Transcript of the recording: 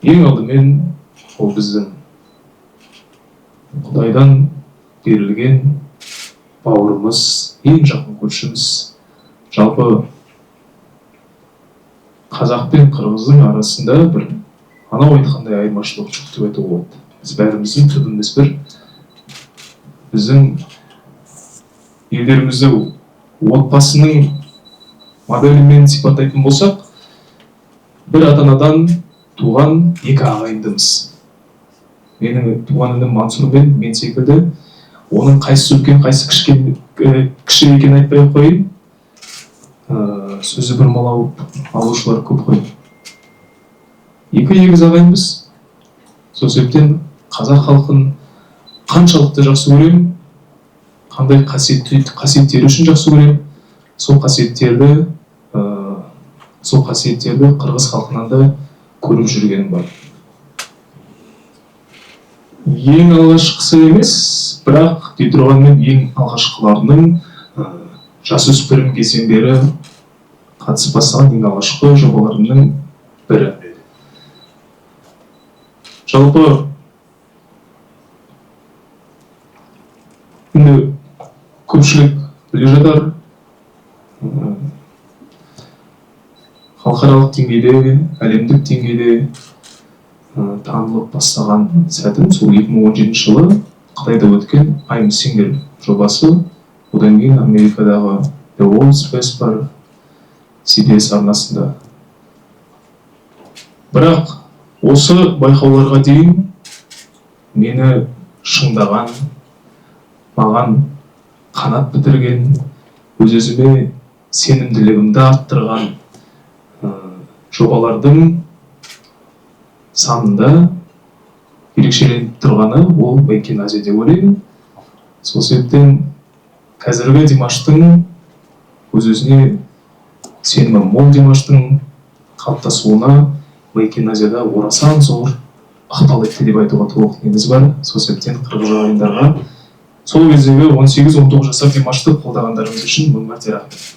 Ең алдымен ол біздің Құдайдан берілген бауырымыз, ең жақын көршіміз. Жалпы қазақ пен қырғыздың арасында бір анау айтқандай айырмашылық жоқ деп айтуға болады. Біз бәріміздің түбіміз бір. Біздің елдерімізді отбасының моделімен сипаттайтын болсақ, бір ата-анадан туған екі ағайындымыз. Менің туған інім Мансұр мен секілді, оның қайсысы үлкен, қайсысы кіші екенін айтпай қойын, сөзі бұрмалау алушылар көп қой. Екі егіз ағайынбыз. Сол себептен қазақ халқын қаншалықты жақсы көремін, қандай қасиеттері үшін жақсы көремін, сол қасиеттерді қырғыз халқынан да көріп жүргенім бар. Ең алғашқысы емес, бірақ дей тұрғанмен ең алғашқыларының жасөспірім кезден бері қатысып бастаған ең алғашқы жобаларымның бірі. Жалпы енді көпшілік біле жатар, халықаралық деңгейде, әлемдік деңгейде танылып бастаған сәтім сол 2017 жылы Қытайда өткен I'm Singer жобасы, одан кейін Америкадағы The World's Best бар CBS арнасында. Бірақ осы байқауларға дейін мені шыңдаған, маған қанат бітірген, өз-өзіме сенімділігімді арттырған жобалардың санында ерекшеленіп тұрғаны ол Мейкен Азия деп ойлаймын. Сол себептен қазіргі Димаштың өз-өзіне сенімі мол Димаштың қалыптасуына Мейкен Азияда орасан зор ықпал етті деп айтуға толық негіз бар. Сол себептен қырғыз ағайындарға сол кездегі 18-19 жасар Димашты қолдағандарыңыз үшін мың мәрте рахмет.